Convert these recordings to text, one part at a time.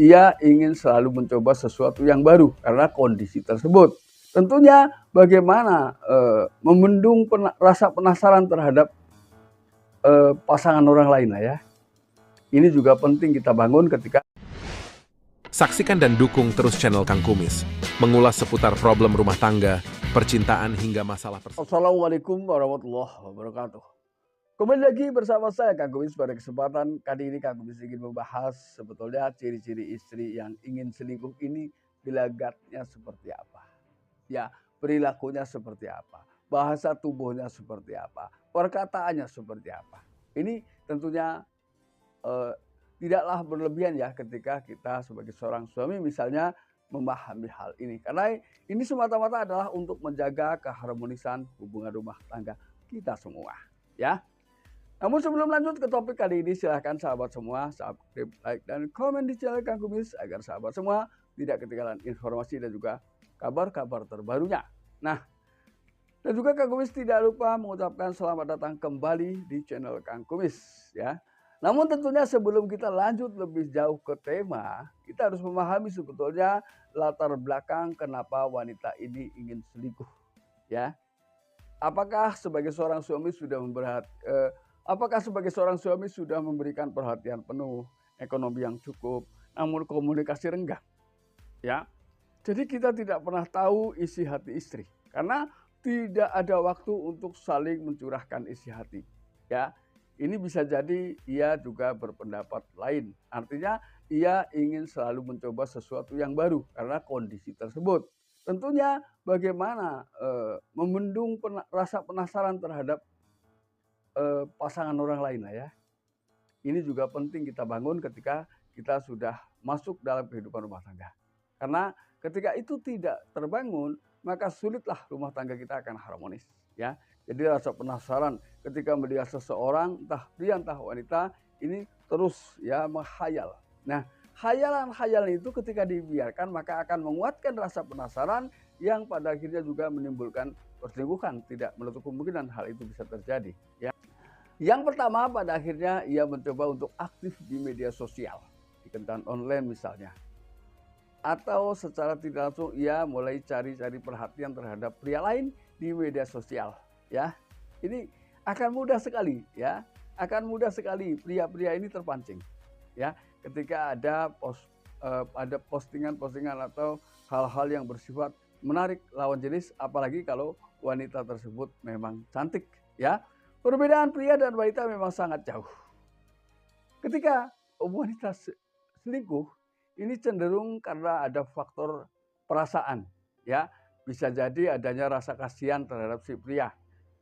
ia ingin selalu mencoba sesuatu yang baru karena kondisi tersebut. Tentunya bagaimana membendung rasa penasaran terhadap pasangan orang lain lah ya. Ini juga penting kita bangun ketika Saksikan dan dukung terus channel Kang Kumis, mengulas seputar problem rumah tangga, percintaan hingga masalah perselingkuhan. Assalamualaikum warahmatullahi wabarakatuh. Kembali lagi bersama saya Kang Kumis. Pada kesempatan kali ini Kang Kumis ingin membahas sebetulnya ciri-ciri istri yang ingin selingkuh ini gelagatnya seperti apa. Ya, perilakunya seperti apa, bahasa tubuhnya seperti apa, perkataannya seperti apa. Ini tentunya tidaklah berlebihan ya ketika kita sebagai seorang suami misalnya memahami hal ini. Karena ini semata-mata adalah untuk menjaga keharmonisan hubungan rumah tangga kita semua. Ya. Namun sebelum lanjut ke topik kali ini, silahkan sahabat semua subscribe, like, dan komen di channel Kang Kumis agar sahabat semua tidak ketinggalan informasi dan juga kabar-kabar terbarunya. Nah, dan juga Kang Kumis tidak lupa mengucapkan selamat datang kembali di channel Kang Kumis ya. Namun tentunya sebelum kita lanjut lebih jauh ke tema, kita harus memahami sebetulnya latar belakang kenapa wanita ini ingin selingkuh ya. Apakah sebagai seorang suami sudah memberikan perhatian penuh, ekonomi yang cukup, namun komunikasi renggang ya. Jadi kita tidak pernah tahu isi hati istri karena tidak ada waktu untuk saling mencurahkan isi hati ya. Ini bisa jadi ia juga berpendapat lain. Artinya ia ingin selalu mencoba sesuatu yang baru karena kondisi tersebut. Tentunya bagaimana membendung rasa penasaran terhadap pasangan orang lain lah ya. Ini juga penting kita bangun ketika kita sudah masuk dalam kehidupan rumah tangga. Karena ketika itu tidak terbangun, maka sulitlah rumah tangga kita akan harmonis ya. Jadi rasa penasaran ketika melihat seseorang, entah pria entah wanita, ini terus ya menghayal. Nah, khayalan-khayalan itu ketika dibiarkan maka akan menguatkan rasa penasaran yang pada akhirnya juga menimbulkan perselingkuhan. Tidak menutup kemungkinan hal itu bisa terjadi ya. Yang pertama, pada akhirnya ia mencoba untuk aktif di media sosial, di kencan online misalnya. Atau secara tidak langsung ia mulai cari-cari perhatian terhadap pria lain di media sosial ya. Ini akan mudah sekali ya. Akan mudah sekali pria-pria ini terpancing ya ketika ada postingan-postingan atau hal-hal yang bersifat menarik lawan jenis, apalagi kalau wanita tersebut memang cantik ya. Perbedaan pria dan wanita memang sangat jauh. Ketika wanita selingkuh, ini cenderung karena ada faktor perasaan ya. Bisa jadi adanya rasa kasihan terhadap si pria.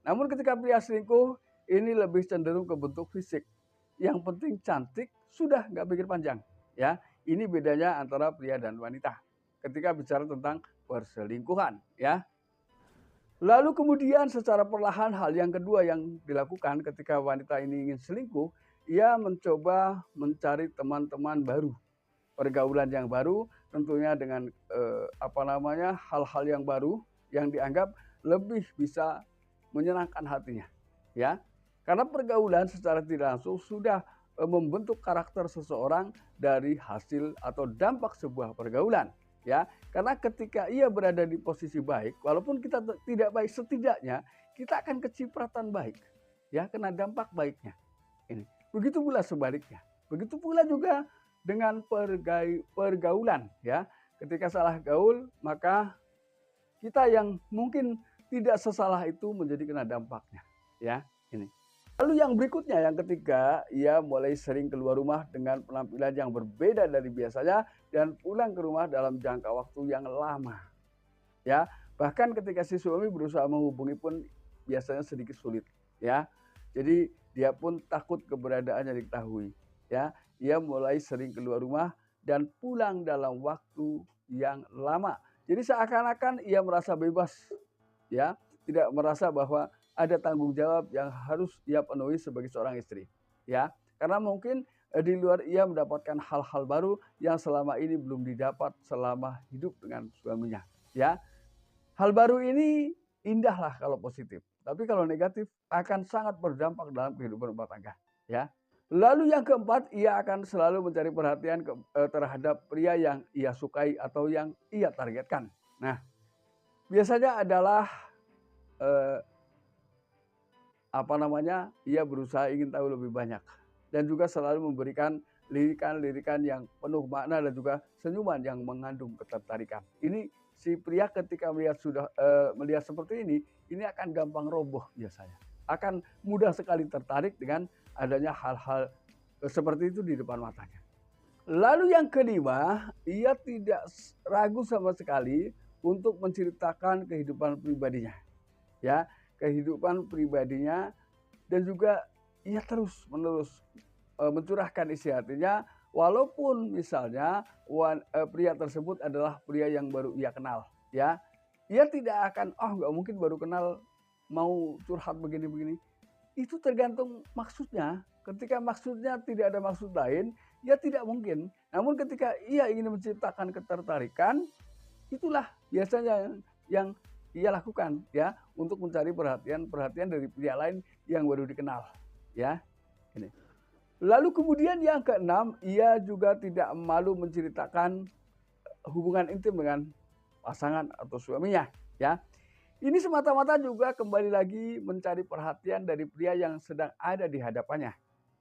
Namun ketika pria selingkuh, ini lebih cenderung ke bentuk fisik. Yang penting cantik, sudah nggak pikir panjang ya. Ini bedanya antara pria dan wanita ketika bicara tentang perselingkuhan ya. Lalu kemudian secara perlahan hal yang kedua yang dilakukan ketika wanita ini ingin selingkuh, ia mencoba mencari teman-teman baru, pergaulan yang baru, tentunya dengan hal-hal yang baru yang dianggap lebih bisa menyenangkan hatinya ya. Karena pergaulan secara tidak langsung sudah membentuk karakter seseorang dari hasil atau dampak sebuah pergaulan ya. Karena ketika ia berada di posisi baik, walaupun kita tidak baik, setidaknya kita akan kecipratan baik ya, kena dampak baiknya. Ini begitu pula sebaliknya, begitu pula juga dengan pergaulan ya. Ketika salah gaul, maka kita yang mungkin tidak sesalah itu menjadi kena dampaknya ya. Ini. Lalu yang berikutnya, yang ketiga, ia mulai sering keluar rumah dengan penampilan yang berbeda dari biasanya dan pulang ke rumah dalam jangka waktu yang lama ya. Bahkan ketika si suami berusaha menghubungi pun biasanya sedikit sulit ya. Jadi dia pun takut keberadaannya diketahui ya. Ia mulai sering keluar rumah dan pulang dalam waktu yang lama. Jadi seakan-akan ia merasa bebas ya, tidak merasa bahwa ada tanggung jawab yang harus ia penuhi sebagai seorang istri ya. Karena mungkin di luar ia mendapatkan hal-hal baru yang selama ini belum didapat selama hidup dengan suaminya ya. Hal baru ini indahlah kalau positif, tapi kalau negatif akan sangat berdampak dalam kehidupan rumah tangga ya. Lalu yang keempat, ia akan selalu mencari perhatian terhadap pria yang ia sukai atau yang ia targetkan. Nah, biasanya adalah ia berusaha ingin tahu lebih banyak dan juga selalu memberikan lirikan-lirikan yang penuh makna dan juga senyuman yang mengandung ketertarikan. Ini si pria ketika melihat seperti ini akan gampang roboh biasanya. Akan mudah sekali tertarik dengan adanya hal-hal seperti itu di depan matanya. Lalu yang kelima, ia tidak ragu sama sekali untuk menceritakan kehidupan pribadinya. Ya, kehidupan pribadinya dan juga ia terus-menerus mencurahkan isi hatinya walaupun misalnya pria tersebut adalah pria yang baru ia kenal, ya. Ia tidak akan nggak mungkin baru kenal mau curhat begini-begini. Itu tergantung maksudnya. Ketika maksudnya tidak ada maksud lain, ya tidak mungkin. Namun ketika ia ingin menciptakan ketertarikan, itulah biasanya yang ia lakukan, ya, untuk mencari perhatian dari pria lain yang baru dikenal, ya. Ini. Lalu kemudian yang keenam, ia juga tidak malu menceritakan hubungan intim dengan pasangan atau suaminya, ya. Ini semata-mata juga kembali lagi mencari perhatian dari pria yang sedang ada di hadapannya,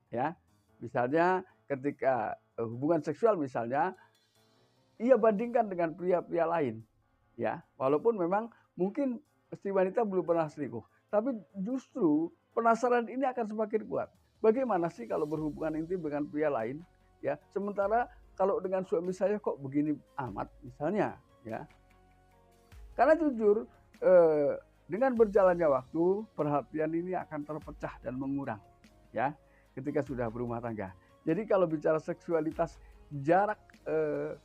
ya. Misalnya ketika hubungan seksual misalnya, ia bandingkan dengan pria-pria lain, ya. Walaupun memang mungkin si wanita belum pernah selingkuh, tapi justru penasaran ini akan semakin kuat. Bagaimana sih kalau berhubungan intim dengan pria lain, ya? Sementara kalau dengan suami saya kok begini amat, misalnya, ya. Karena jujur, dengan berjalannya waktu, perhatian ini akan terpecah dan mengurang, ya, ketika sudah berumah tangga. Jadi kalau bicara seksualitas, jarak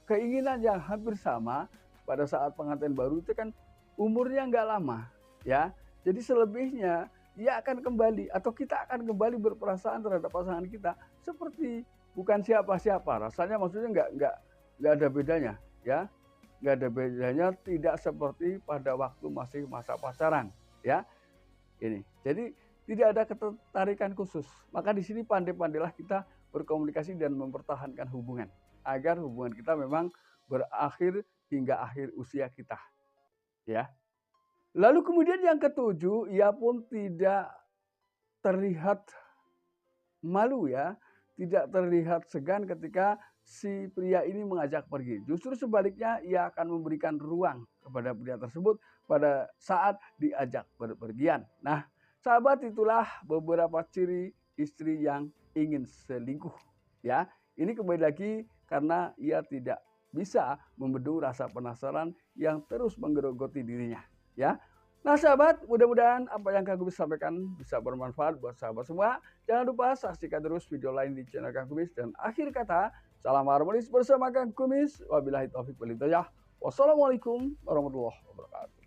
keinginan yang hampir sama pada saat pengantin baru itu kan umurnya nggak lama, ya. Jadi selebihnya ia akan kembali atau kita akan kembali berperasaan terhadap pasangan kita seperti bukan siapa-siapa. Rasanya maksudnya nggak ada bedanya, ya. Nggak ada bedanya, tidak seperti pada waktu masih masa pacaran, ya. Ini. Jadi tidak ada ketertarikan khusus. Maka di sini pandai-pandailah kita berkomunikasi dan mempertahankan hubungan agar hubungan kita memang berakhir hingga akhir usia kita, ya. Lalu kemudian yang ketujuh, ia pun tidak terlihat malu, ya, tidak terlihat segan ketika si pria ini mengajak pergi. Justru sebaliknya, ia akan memberikan ruang kepada pria tersebut pada saat diajak berpergian. Nah, sahabat, itulah beberapa ciri istri yang ingin selingkuh, ya. Ini kembali lagi karena ia tidak bisa membendung rasa penasaran yang terus menggerogoti dirinya, ya. Nah sahabat, mudah-mudahan apa yang Kang Kumis sampaikan bisa bermanfaat buat sahabat semua. Jangan lupa saksikan terus video lain di channel Kang Kumis. Dan akhir kata, salam harmonis bersama Kang Kumis. Wabillahi taufiq wal hidayah. Wassalamualaikum warahmatullahi wabarakatuh.